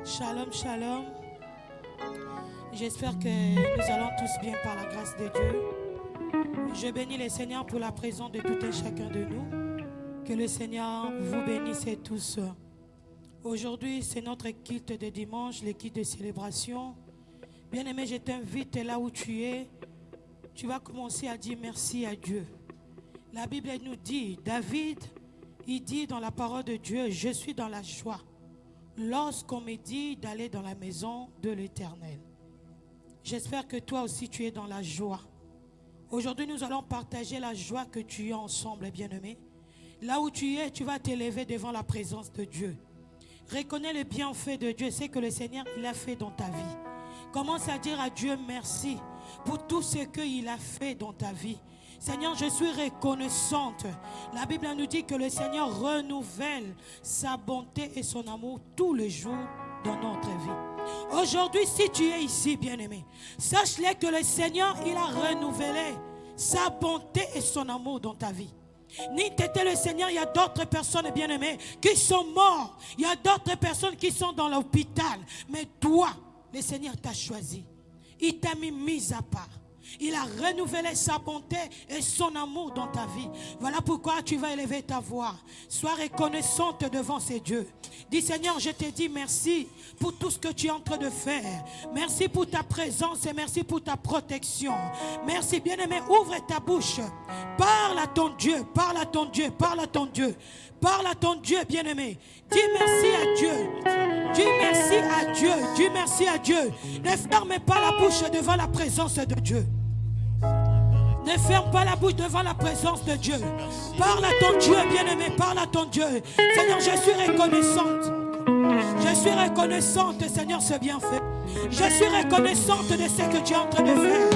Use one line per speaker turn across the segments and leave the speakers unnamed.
Shalom, shalom. J'espère que nous allons tous bien par la grâce de Dieu. Je bénis le Seigneur pour la présence de tout un chacun de nous. Que le Seigneur vous bénisse tous. Aujourd'hui, c'est notre culte de dimanche, le culte de célébration. Bien-aimé, je t'invite là où tu es. Tu vas commencer à dire merci à Dieu. La Bible nous dit, David, il dit dans la parole de Dieu, je suis dans la joie lorsqu'on me dit d'aller dans la maison de l'Éternel. J'espère que toi aussi tu es dans la joie. Aujourd'hui, nous allons partager la joie que tu as ensemble, bien-aimé. Là où tu es, tu vas t'élever devant la présence de Dieu. Reconnais le bienfait de Dieu, c'est que le Seigneur il a fait dans ta vie. Commence à dire à Dieu merci pour tout ce qu'il a fait dans ta vie. Seigneur, je suis reconnaissante. La Bible nous dit que le Seigneur renouvelle sa bonté et son amour tous les jours dans notre vie. Aujourd'hui, si tu es ici, bien-aimé, sache-le que le Seigneur, il a renouvelé sa bonté et son amour dans ta vie. Ni t'étais le Seigneur, il y a d'autres personnes, bien-aimées, qui sont mortes. Il y a d'autres personnes qui sont dans l'hôpital. Mais toi, le Seigneur t'a choisi. Il t'a mis à part. Il a renouvelé sa bonté et son amour dans ta vie. Voilà pourquoi tu vas élever ta voix. Sois reconnaissante devant ces dieux. Dis Seigneur, je te dis merci pour tout ce que tu es en train de faire. Merci pour ta présence et merci pour ta protection. Merci bien-aimé, ouvre ta bouche. Parle à ton Dieu, parle à ton Dieu, parle à ton Dieu. Parle à ton Dieu bien-aimé. Dis merci à Dieu. Dis merci à Dieu. Dis merci à Dieu. Ne ferme pas la bouche devant la présence de Dieu. Ne ferme pas la bouche devant la présence de Dieu. Parle à ton Dieu, bien-aimé. Parle à ton Dieu. Seigneur, je suis reconnaissante. Je suis reconnaissante, Seigneur, ce bienfait. Je suis reconnaissante de ce que tu es en train de faire.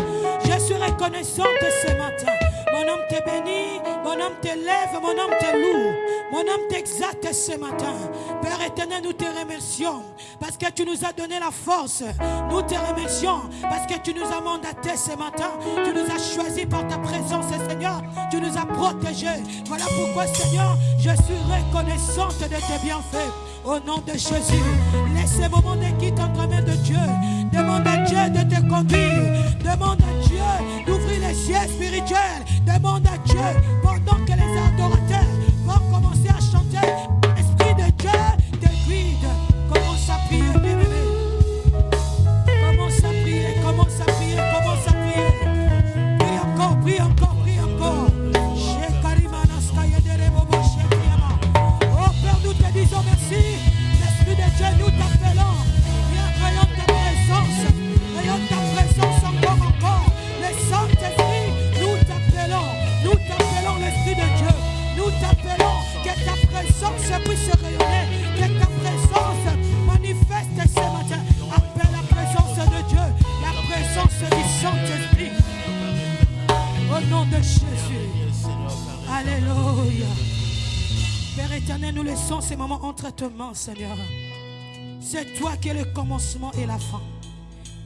Je suis reconnaissante ce matin. Mon âme te bénit, mon âme te lève, mon âme te loue. Mon âme t'exalte ce matin. Père éternel, nous te remercions parce que tu nous as donné la force. Nous te remercions parce que tu nous as mandatés ce matin. Tu nous as choisis par ta présence, Seigneur. Tu nous as protégés. Voilà pourquoi, Seigneur, je suis reconnaissante de tes bienfaits. Au nom de Jésus, laisse ce moment de quitte entre mains de Dieu. Demande à Dieu de te conduire. Demande à Dieu d'ouvrir les yeux spirituels. Demande à Dieu pendant que les adorateurs vont commencer à chanter. L'Esprit de Dieu te guide. Commence à prier, bien-aimé. Commence à prier, commence à prier, commence à prier. Prie encore, prie encore, prie encore. Oh Père, nous te disons merci. L'Esprit de Dieu, nous t'appelons. Viens, rayonne ta présence. Rayonne ta présence encore. Le Saint-Esprit, nous t'appelons l'Esprit de Dieu. Nous t'appelons que ta présence puisse rayonner. Que ta présence manifeste ce matin. Appelle la présence de Dieu. La présence du Saint-Esprit. Au nom de Jésus. Alléluia. Père éternel, nous laissons ces moments entre tes mains, Seigneur. C'est toi qui es le commencement et la fin.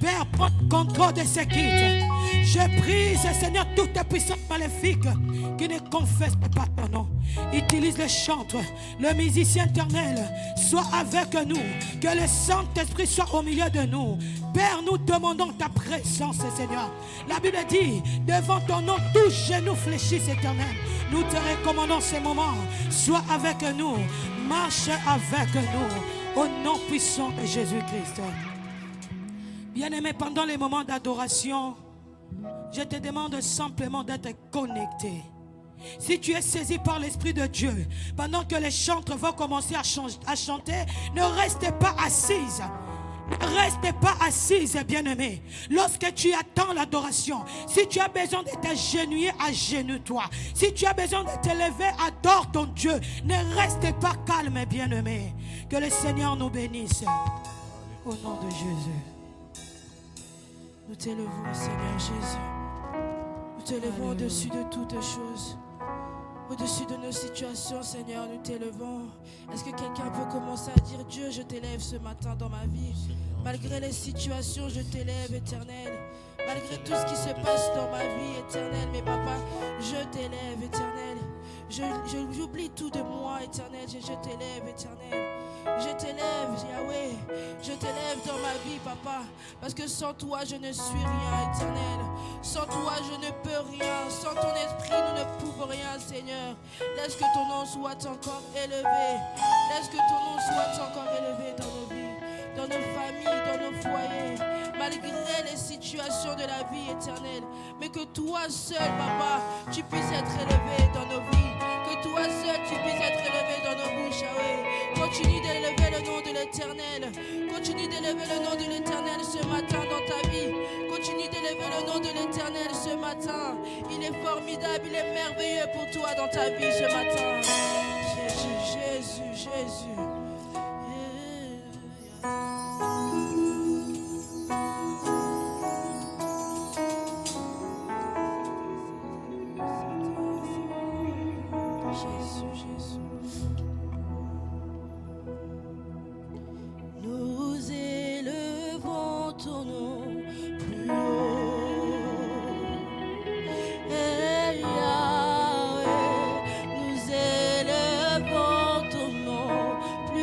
Père, prends contrôle de ce culte. Je prie, Seigneur, toutes tes puissances maléfiques qui ne confessent pas ton nom. Utilise le chanteur, le musicien éternel, soit avec nous. Que le Saint-Esprit soit au milieu de nous. Père, nous demandons ta présence, Seigneur. La Bible dit, devant ton nom, tous genoux fléchissent, éternel. Nous te recommandons ces moments. Sois avec nous. Marche avec nous. Au nom puissant de Jésus-Christ. Bien-aimé, pendant les moments d'adoration, je te demande simplement d'être connecté. Si tu es saisi par l'Esprit de Dieu, pendant que les chanteurs vont commencer à chanter, ne reste pas assise. Ne reste pas assise, bien-aimé. Lorsque tu attends l'adoration, si tu as besoin de t'agenouiller, agenouille-toi. Si tu as besoin de te lever, adore ton Dieu. Ne reste pas calme, bien-aimé. Que le Seigneur nous bénisse. Au nom de Jésus. Nous t'élevons, Seigneur Jésus. Nous t'élevons au-dessus de toutes choses. Au-dessus de nos situations, Seigneur, nous t'élevons. Est-ce que quelqu'un peut commencer à dire, Dieu, je t'élève ce matin dans ma vie. Malgré les situations, je t'élève, éternel. Malgré tout ce qui se passe dans ma vie, éternel, mais papa, je t'élève, éternel. J'oublie tout de moi, éternel. Je t'élève, éternel. Je t'élève, Yahweh. Je
t'élève dans ma vie, Papa, parce que sans toi, je ne suis rien, Éternel. Sans toi, je ne peux rien. Sans ton esprit, nous ne pouvons rien, Seigneur. Laisse que ton nom soit encore élevé. Laisse que ton nom soit encore élevé dans nos vies, dans nos familles, dans nos foyers, malgré les situations de la vie éternelle. Mais que toi seul, Papa, tu puisses être élevé dans nos vies. Que toi seul, tu puisses être élevé dans nos bouches, Yahweh. Continue d'élever le nom de l'Éternel. Continue d'élever le nom de l'Éternel ce matin dans ta vie. Continue d'élever le nom de l'Éternel ce matin. Il est formidable, il est merveilleux pour toi dans ta vie ce matin. Jésus, Jésus, Jésus. Jésus, Jésus. Nous élevons ton nom plus haut. Et Yahweh, nous élevons ton nom plus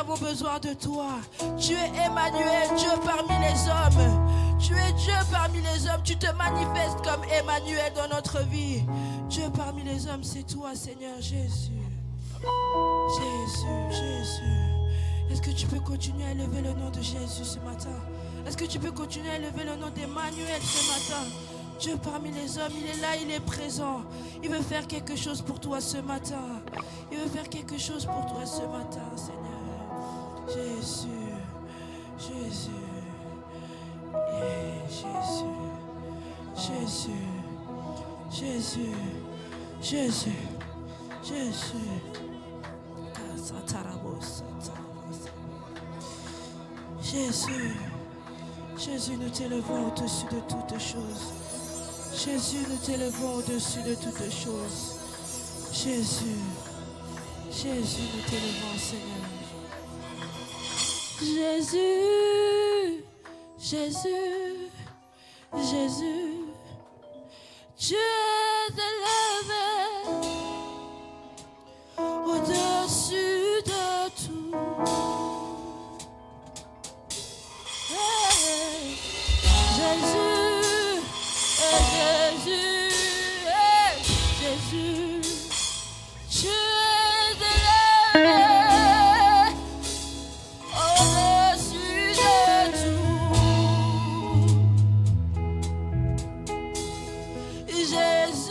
avons besoin de toi. Tu es Emmanuel, Dieu parmi les hommes. Tu es Dieu parmi les hommes. Tu te manifestes comme Emmanuel dans notre vie. Dieu parmi les hommes, c'est toi, Seigneur Jésus. Jésus, Jésus. Est-ce que tu peux continuer à élever le nom de Jésus ce matin? Est-ce que tu peux continuer à élever le nom d'Emmanuel ce matin? Dieu parmi les hommes, il est là, il est présent. Il veut faire quelque chose pour toi ce matin. Il veut faire quelque chose pour toi ce matin, Seigneur. Jésus, Jésus, yeah, Jésus, Jésus, Jésus, Jésus, Jésus. Jésus, Jésus, nous t'élevons au-dessus de toutes choses. Jésus, nous t'élevons au-dessus de toutes choses. Jésus, Jésus, nous t'élevons, Seigneur. Jésus, Jésus, Jésus, tu es élevé au-dessus de tout. Hey, Jésus, Jésus, Jésus, tu es élevé au-dessus de tout. Jésus.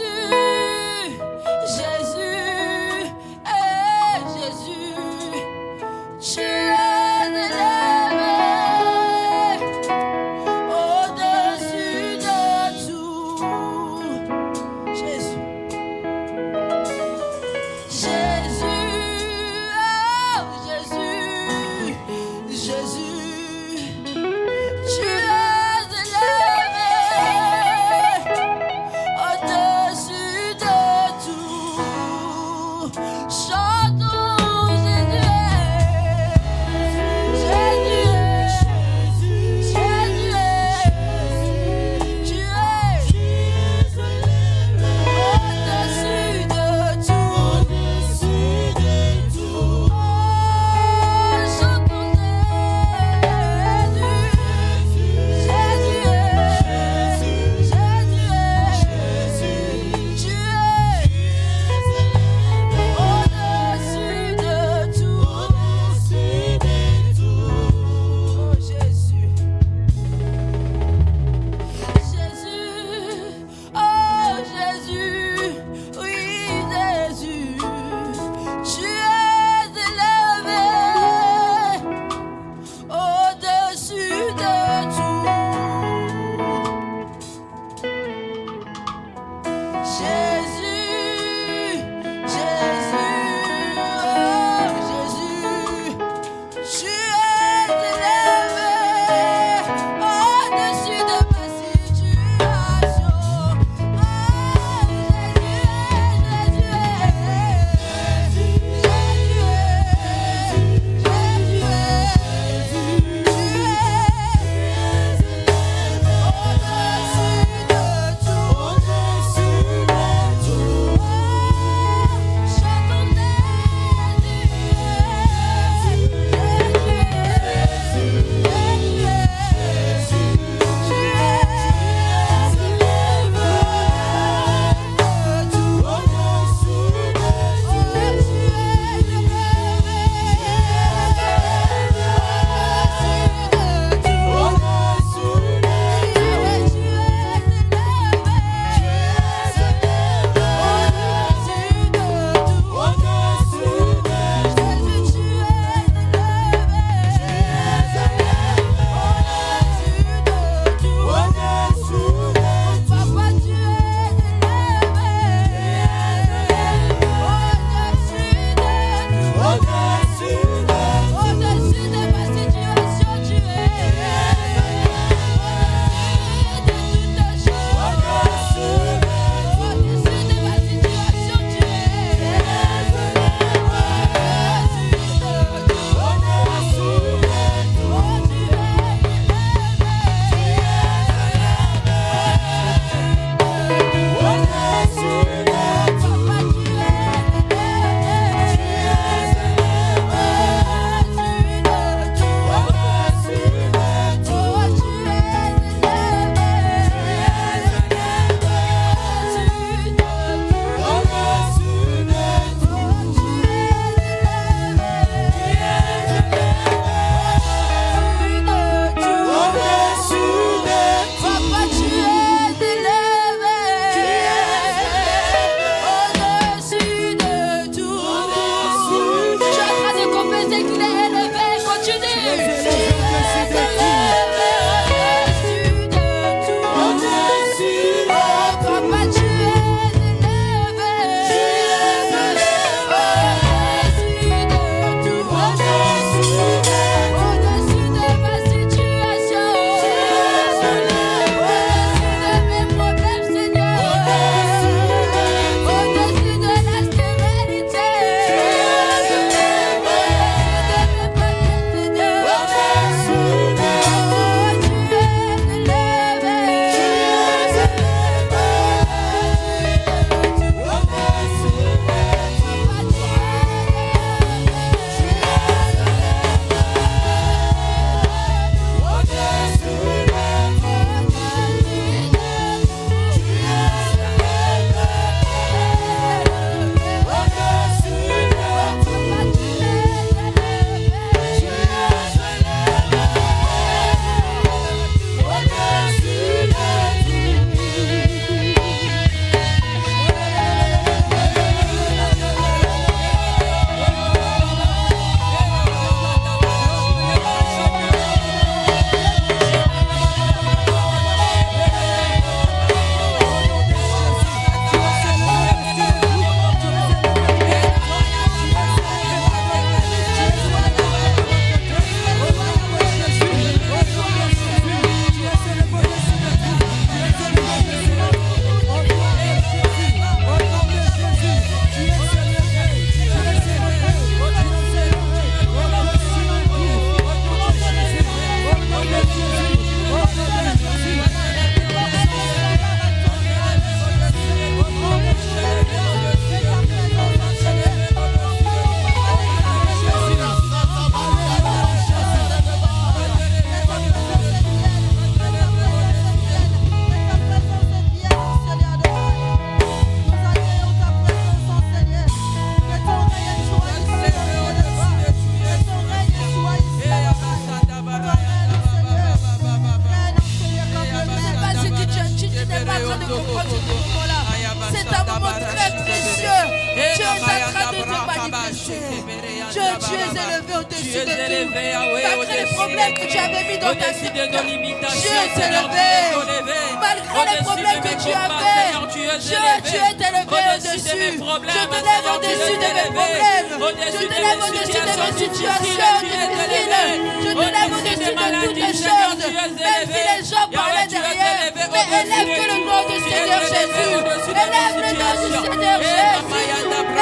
au-dessus de tout. Malgré les
au-dessus
problèmes
de
que
tout.
tu avais mis dans ta
Au-dessus de nos limitations,
Dieu est
Seigneur, tu
élevé.
es élevé.
Malgré les
Au-dessus
problèmes
de
que
mes
tu
combats,
avais,
Seigneur, tu es
Dieu
élevé.
est élevé
Au-dessus de mes
au-dessus.
problèmes,
Je te lève
Seigneur, tu
au-dessus
es
de mes
élevé.
problèmes.
Au-dessus
Je te
de
lève
mes
au-dessus de mes
situations
situations
difficiles, tu es
difficiles.
élevé.
Je te lève au-dessus de toutes les choses. Même si les gens parlaient derrière, mais élève que le nom du Seigneur Jésus. Élève le nom du Seigneur Jésus.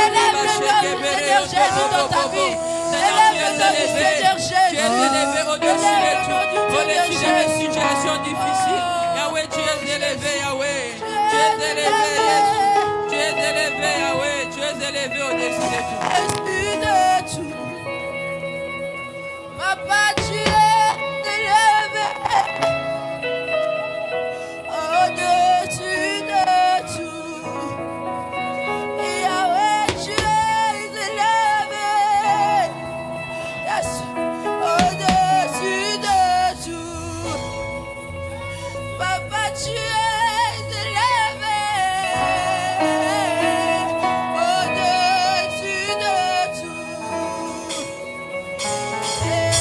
Élève le nom du Seigneur Jésus dans ta vie. Élève le nom du Seigneur Jésus.
Tu es élevé au-dessus de tout, au-dessus de mes
Jésus.
situations difficiles. Yahweh, tu es élevé, Yahweh. Tu es élevé, Jésus. Tu es élevé, Yahweh. Tu es élevé au-dessus de tout.
Au-dessus de tout. Papa, tu es élevé. Au-dessus de tout. Yahweh, tu es élevé. Yes. Au-dessus de tout. Papa, tu es élevé. Au-dessus de tout. Et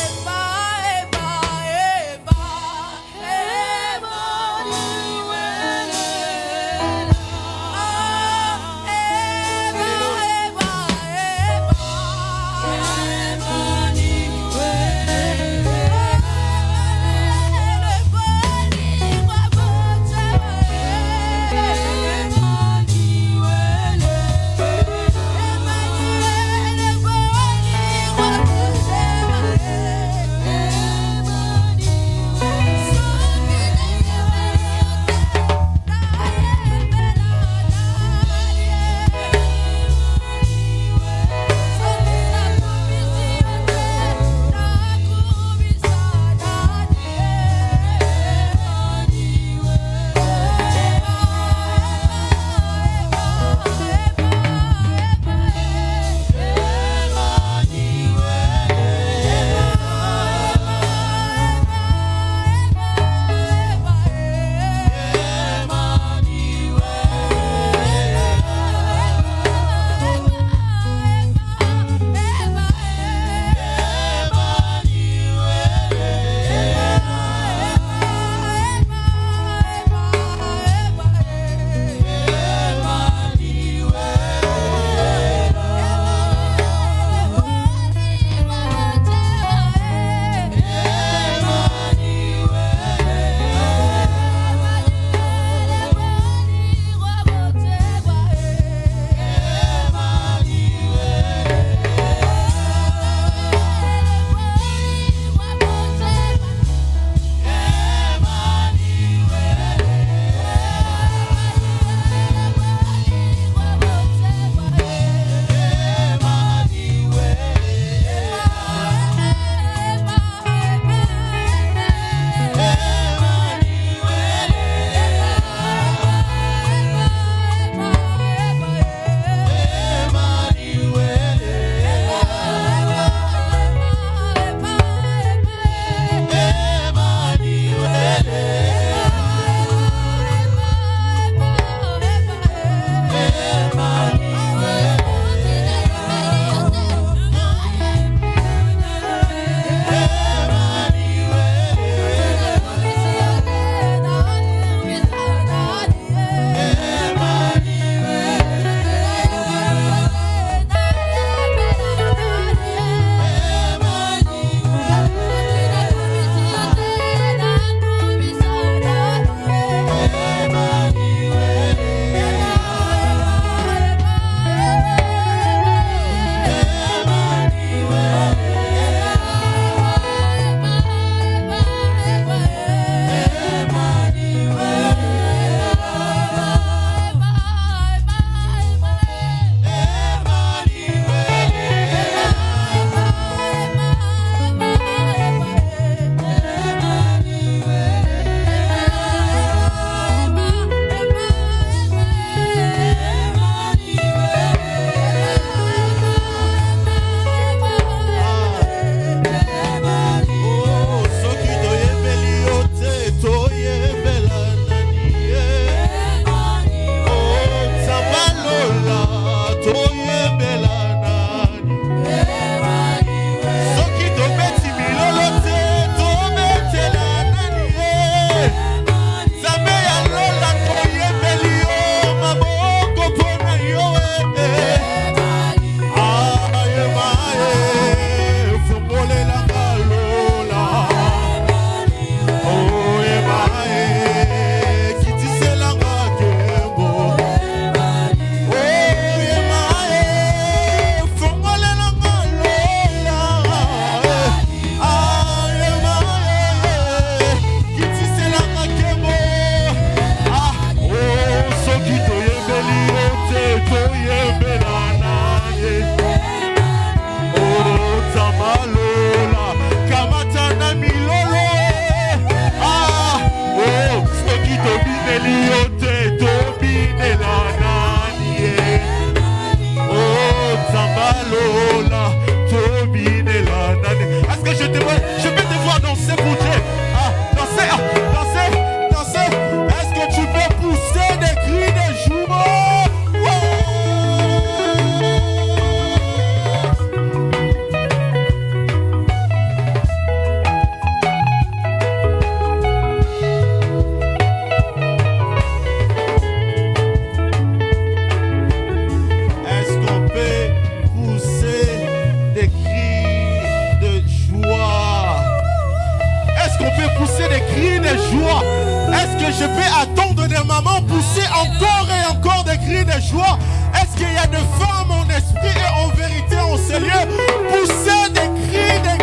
je peux attendre des mamans pousser encore et encore des cris de joie. Est-ce qu'il y a des femmes en esprit et en vérité en ces lieux pousser des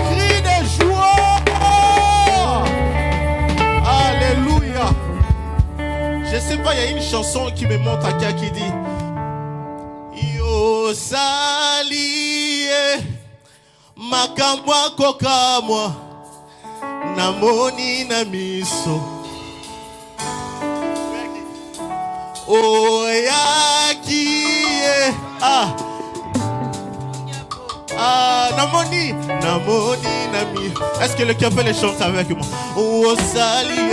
cris de joie? Alléluia. Je sais pas, il y a une chanson qui me montre à qui dit Yo salie makambwa kokamwa namoni na miso oyakie namoni na miso. Est-ce que le cœur peut les chanter avec moi? Oh salie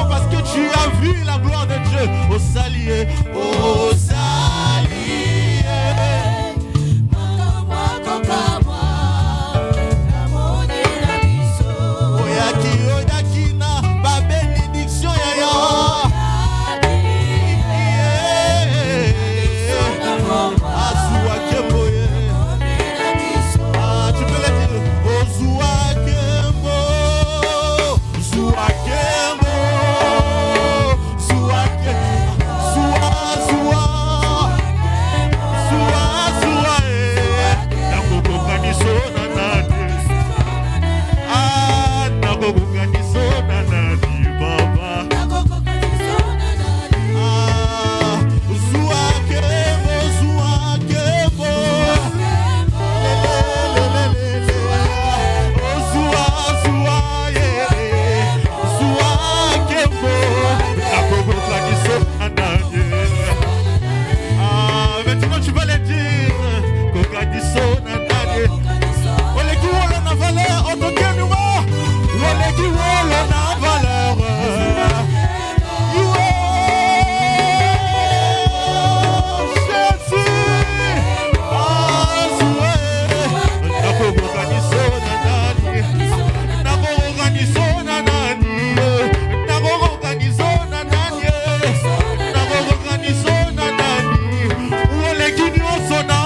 parce que tu as vu la gloire de Dieu. Au salier, au salier. Oyaki, oyaki na ba bénédiction ya ya. Azua kemboye. Tu peux le dire. Ozua kembo, zua kembo. So now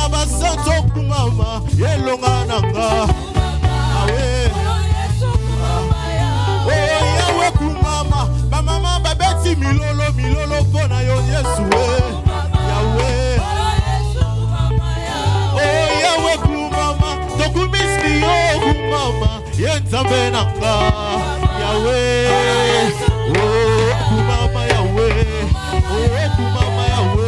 basanto kumama yelonga nanga awe oh yawe kumama bamama babeti milolo pona yo Yesu yawe oh yawe kumama tokumisni yo kumama yenzambe nanga yawe oh kumama yawe oh kumama yawe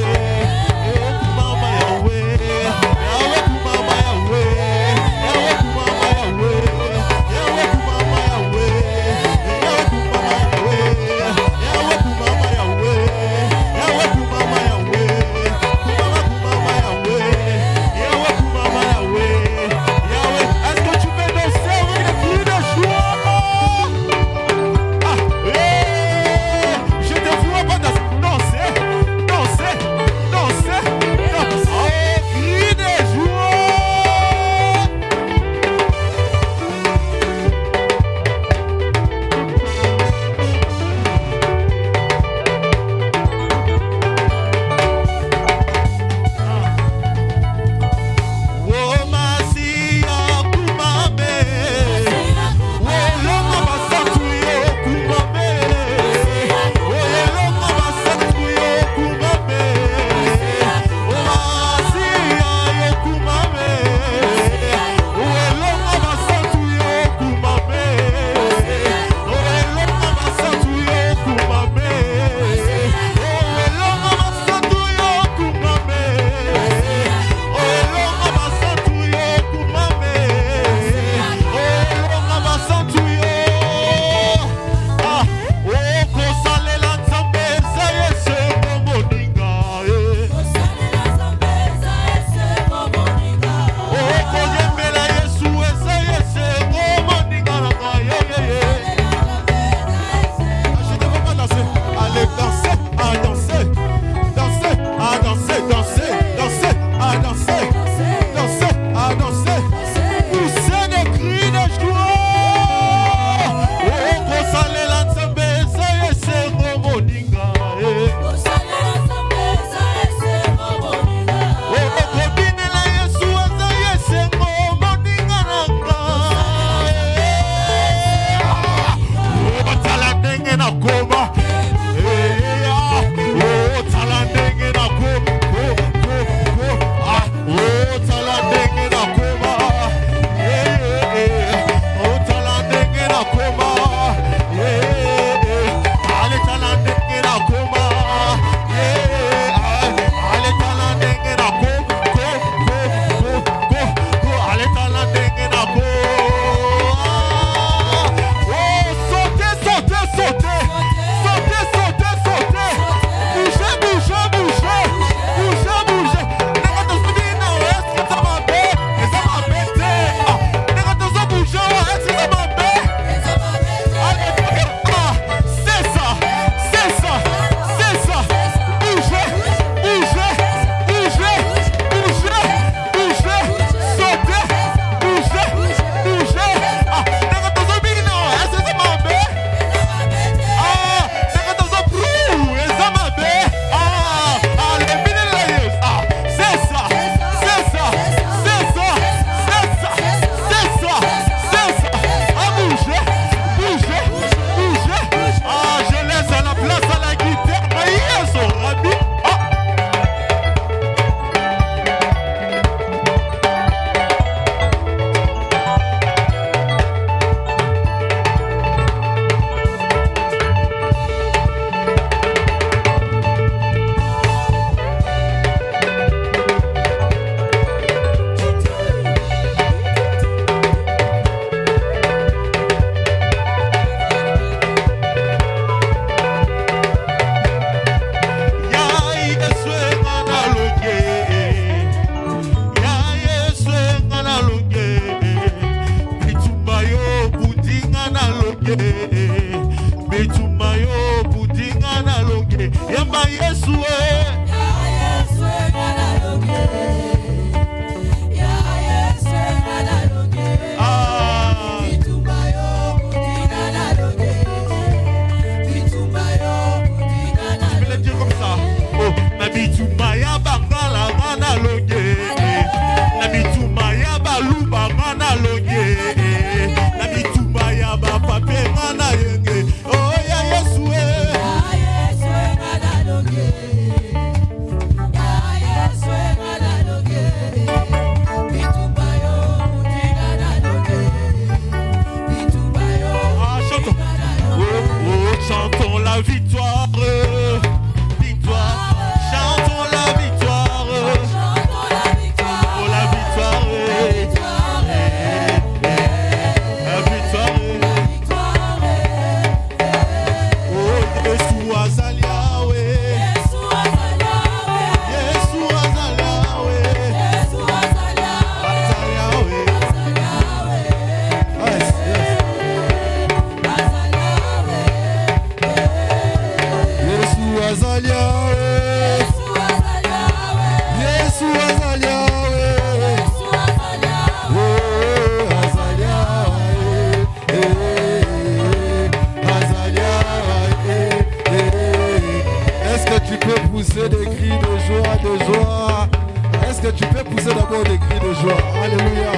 Est-ce que tu peux pousser d'abord des cris de joie? Alléluia.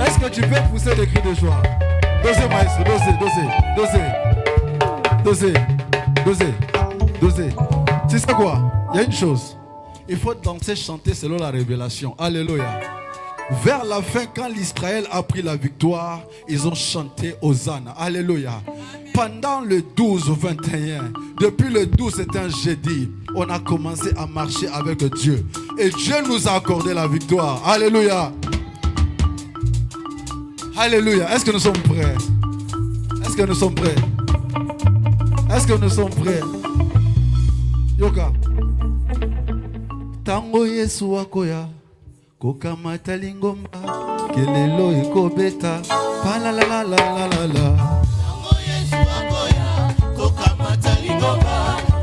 Est-ce que tu peux pousser des cris de joie? Dosez, maestro, dosez. Tu sais quoi? Il y a une chose. Il faut danser, chanter selon la révélation. Alléluia. Vers la fin, quand l'Israël a pris la victoire, ils ont chanté Hosanna. Alléluia. Pendant le 12-21, depuis le 12, c'était un jeudi, on a commencé à marcher avec Dieu. Et Dieu nous a accordé la victoire. Alléluia. Alléluia. Est-ce que nous sommes prêts? Est-ce que nous sommes prêts? Est-ce que nous sommes prêts? Yoka. Tango Yesu akoya. Kokamata lingomba kelelo ekobeta pala la la la la la la.
Tango Yesu akoya kokamata lingomba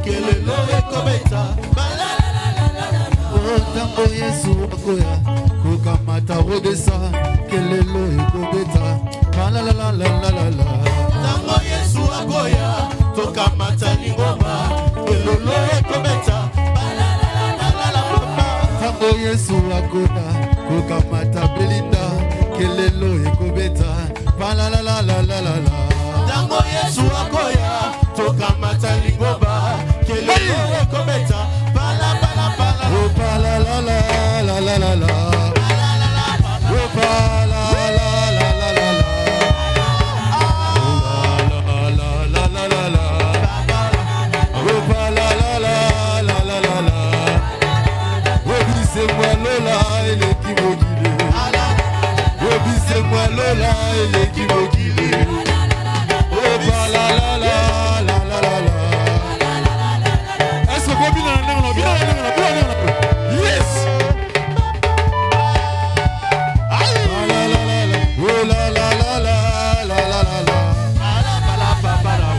kelelo ekobeta pala la la la la la.
Oh tango Yesu akoya kokamata rodesa kelelo ekobeta pala la la la la la la.
Tango Yesu akoya kokamata lingomba kelelo ekobeta.
Tango Yesu akoya kokamata belinda kelelo ekobeta pala la la la la la la.
Tango Yesu akoya kokamata lingomba kelelo ekobeta pala pala pala.
Oh pala la la la la la la. Oh pala la la la la la. La la la la la la. Oh pala la la la la la la. C'est moi Lola et l'équipe Ogilé. Obi c'est moi Lola et l'équipe Ogilé. Oh ba la la la la la la la. Est-ce que vous bien yes. Oh la la la la. Oh la la la la la la la la.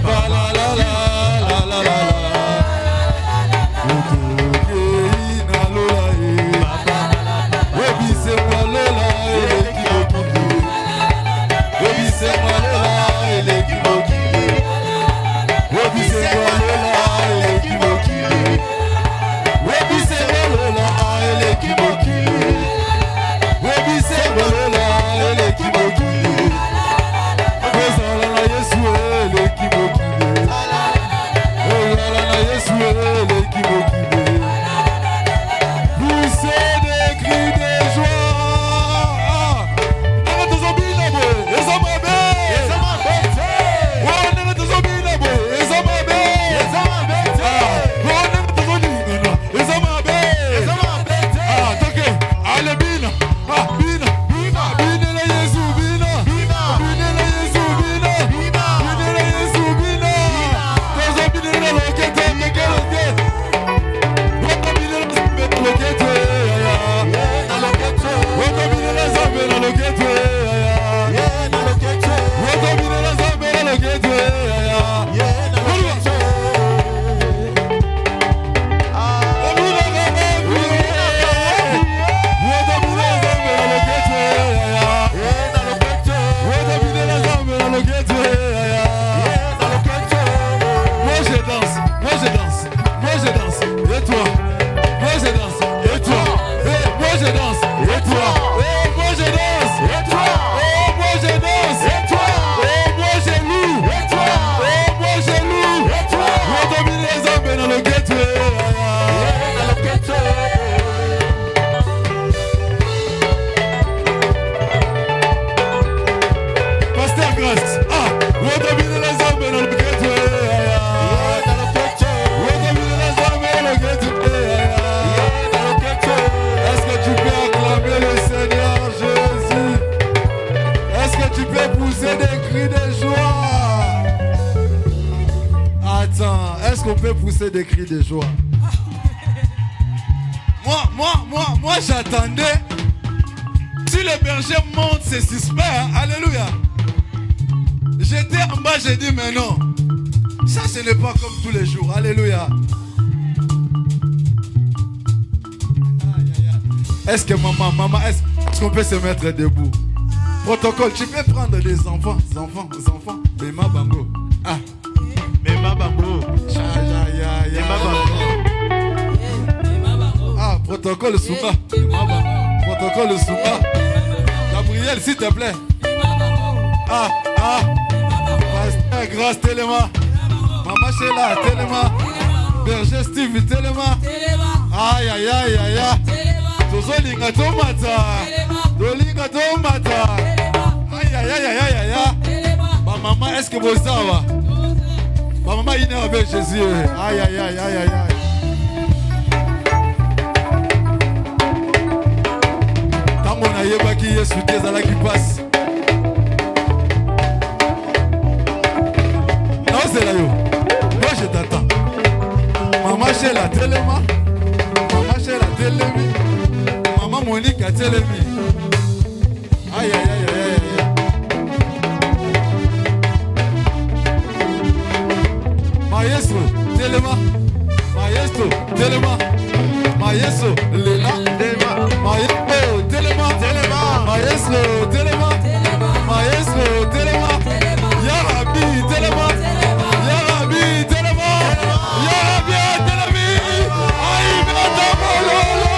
Ba la la la la la la. Des cris de joie. Moi, j'attendais. Si le berger monte, c'est suspect. Hein? Alléluia. J'étais en bas, j'ai dit, mais non. Ça, ce n'est pas comme tous les jours. Alléluia. Est-ce que maman, est-ce qu'on peut se mettre debout? Protocole, tu peux prendre des enfants. Bema Bango. Ah. Bema Bango. Ah, Protocole Souma. Protocole Souma. Gabriel, s'il te plaît. Pasteur Grâce Téléma. Maman Sheila Téléma. Berger Steve Téléma. Aïe aïe aïe aïe aïe. Zozo linga tomata. Dolinga tomata. Aïe aïe aïe aïe aïe aïe. Ma maman, est-ce que vous savez? Ma maman est née avec Jésus. Aïe aïe aïe aïe aïe aïe. Tant mon aïe qui est sous tes ala qui passe. Non c'est là yo. Moi je t'attends. Maman chez la téléma. Maman chez la télémi. Maman Monique a télémi. Aïe aïe aïe aïe aïe. Maestro, Téléma. Maestro, Téléma. Maestro, Léla, Téléma. Maestro, Téléma. Maestro, Téléma. Maestro, Téléma. Ya Rabbi, Téléma. Ya Rabbi, Téléma. Ya Rabbi, Télémi. Aïe, Madame Lolo.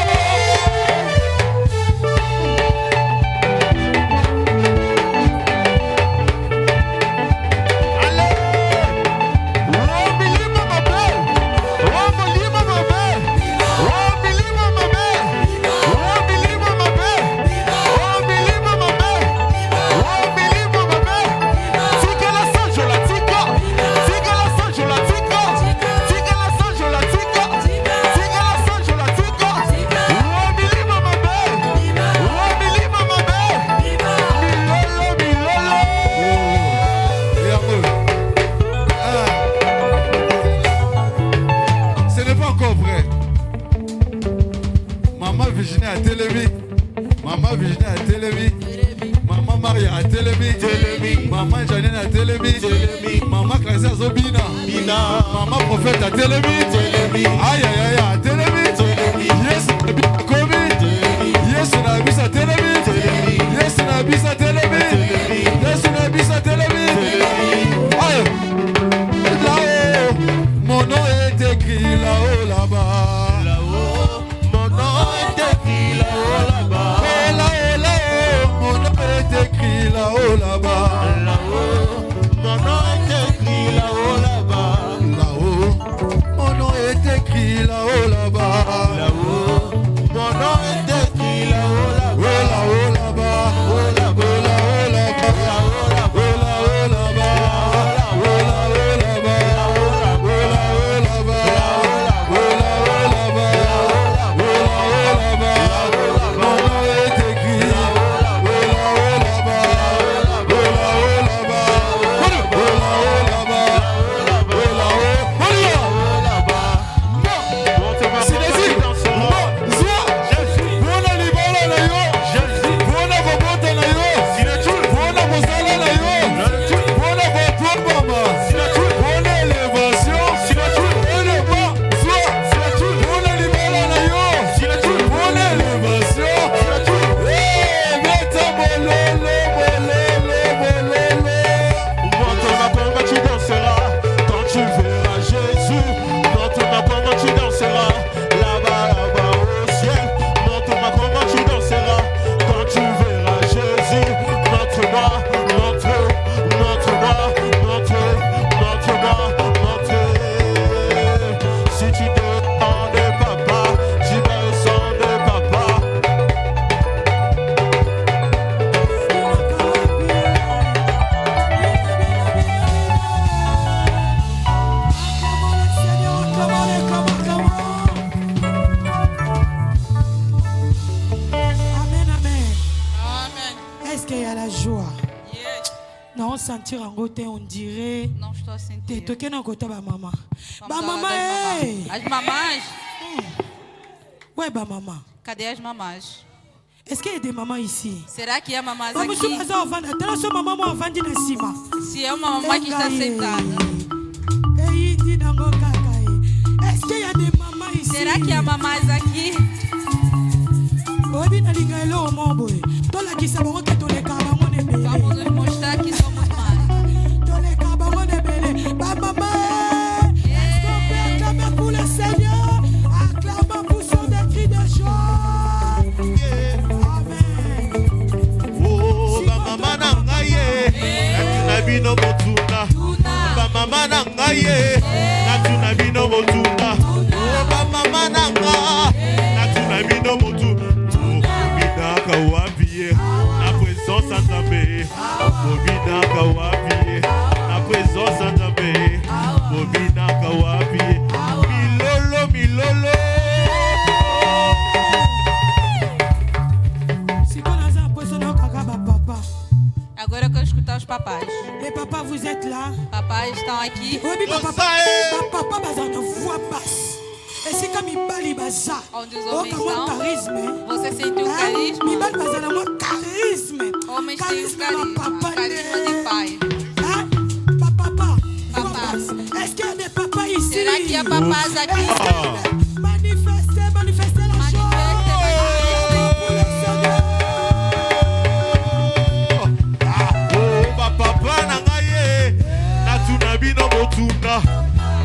Maman Virginie a Télémi. Maman Maria a Télémi. Maman Janine a Télémi. Maman Clasia Zobina. Maman Prophète a Télémi. Aïe aïe aïe a Télémi. Yes, Nabi a Komi. Yes, Nabi a Télémi. Yes, Nabi a Télémi. Yes, Nabi a Télémi. Aïe. Là-haut, mon nom est écrit là-haut là-bas. Là-haut, mon nom est écrit là-haut là-bas. Mon nom est écrit là-haut là-bas. Là-haut, mon nom est écrit là-haut là-bas. Là-haut, mon nom est écrit là-haut là-bas. Là-haut, mon nom est écrit là-haut là-bas. Là-haut là-bas. Là-haut là-bas. Là-haut là-bas.
sentir en côté, on dirait.
Non, je dois sentir.
T'es toqué dans côté ba maman. Ba
Comme
maman,
ça,
hey.
As mamães?
Ouais, ba maman.
Cadê as mamães?
Est-ce qu'il y a des mamans ici?
Será que há mamães
Vamos
aqui?
fazer uma vanda. Tela sua mamãe uma vanda na cima.
Se é uma mamãe que está sentada.
Ei, dinango cacaí. Est-ce qu'il y a des mamans ici?
Será que há mamães aqui?
Obi na linga elo mombo. Tola ki sabongo ke tole kabango ne bele.
Vamos nos mostrar que somos mais.
Tole kabango ne bele. Ba maman. Est-ce qu'on peut acclamer pour le Seigneur? Acclamons pour son des cris de joie.
bino motuna ba mama na ngaye natuna bino motuna ba mama na nga natuna bino motuna bidaka wapie na présence Nzambe bidaka wapie na présence Nzambe bidaka wapie milolo
Agora eu quero escutar os papais.
Les papas, vous êtes là?
Papais estão aqui.
Oui, papa, papa, baza na voix basse. Et c'est comme il bali baza.
Onde os
Oh,
homens
comme
estão.
charisme.
Você sentiu o
Il
carisma?
bali baza na moi charisme.
Homens têm o
na
carisma.
papa.
Carisma de pai.
Hein? Papa, voix
Papa.
basse. Est-ce qu'il y a des papas ici?
Será que há papás aqui?
Manifestez la joie. Pour le Seigneur.
papa na ngaye natuna bino motuna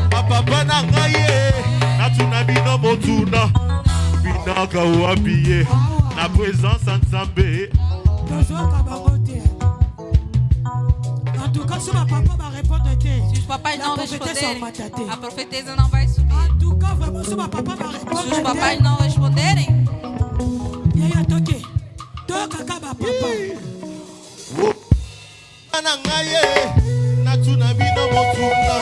papa na ngaye natuna bino motuna binaka wapie na présence Nzambe.
En tout cas, si ma papa va répondre,
Se os papais
la
não
prophétesse
responderem,
va m'attaquer.
a profeteza não vai subir.
En tout cas, vraiment, si ma papa va
Se os
répondre,
papais não responderem,
yaya toke, toka ba papa.
Na ngaye natuna bino motuna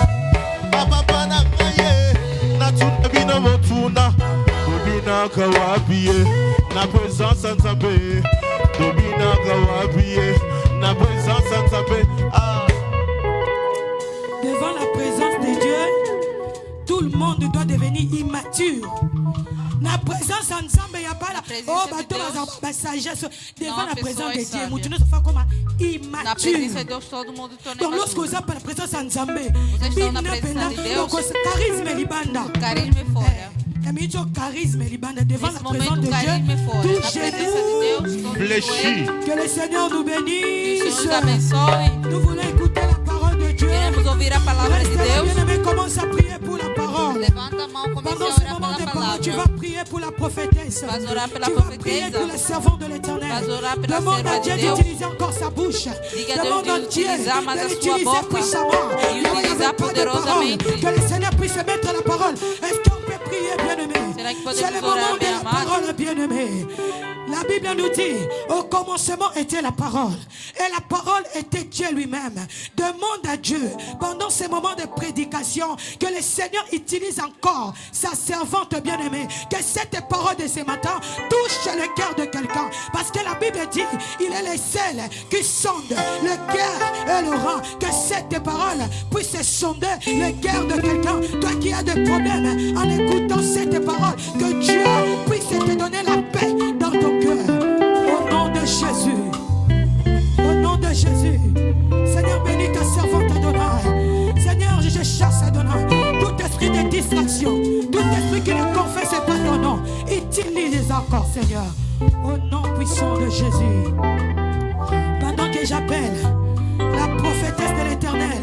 papa na ngaye natuna bino motuna binaka wapie na présence Nzambe binaka wapie na présence Nzambe.
Devant la présence de Dieu, tout le monde doit devenir immature. La présence ensemble, il n'y a pas la sagesse. Devant la présence de Dieu, nous ne sommes pas comme
na presença de
immature.
Deus todo mundo torna
Donc lorsque vous
maduro.
avez la présence ensemble,
estão na presença de Deus.
charisme libanda.
Carisma é fora.
Charisme libanda devant
Nesse
la présence
momento
de
o carisma é
Dieu.
fora.
Tout
Na presença de Deus,
genou.
todo
Fléchi.
joelho.
Que le Seigneur nous
Que o
bénisse.
Senhor nos abençoe.
Nous voulons écouter la parole de Dieu.
Queremos ouvir a palavra de
Restez là,
Deus.
bien-aimé, commence à prier pour la parole.
Levanta a mão, comece
Pendant
a
ce
orar
moment de
pela
parole, tu
palavra.
vas prier pour la prophétesse.
Vas orar pela
Tu vas prier
profetisa.
pour le servant de l'Éternel.
Vas orar pela
Demande
serva
à
de
Dieu
Deus.
d'utiliser encore sa bouche.
Diga a Deus
Demande à
de
Dieu
utilizar mais
de
a sua
l'utiliser
boca
puissamment.
e
Il n'y avait
utilizar
pas de parole.
poderosamente.
Que le Seigneur puisse mettre la parole. Est-ce qu'on peut prier, bien-aimé?
Será que podemos
C'est le
orar,
moment de
meu
la
amado?
parole, bien-aimé. La Bible nous dit, au commencement était la parole. Et la parole était Dieu lui-même. Demande à Dieu, pendant ces moments de prédication, que le Seigneur utilise encore sa servante bien-aimée. Que cette parole de ce matin touche le cœur de quelqu'un. Parce que la Bible dit, il est le seul qui sonde le cœur et le rang. Que cette parole puisse sonder le cœur de quelqu'un. Toi qui as des problèmes en écoutant cette parole, que Dieu puisse te donner la paix dans ton cœur. Au nom de Jésus. Au nom de Jésus. Seigneur, bénis ta servante Adonai. Seigneur, je chasse Adonai. Tout esprit de distraction, tout esprit qui ne confesse pas ton nom, utilise encore, Seigneur. Au nom puissant de Jésus. Pendant que j'appelle la prophétesse de l'Éternel,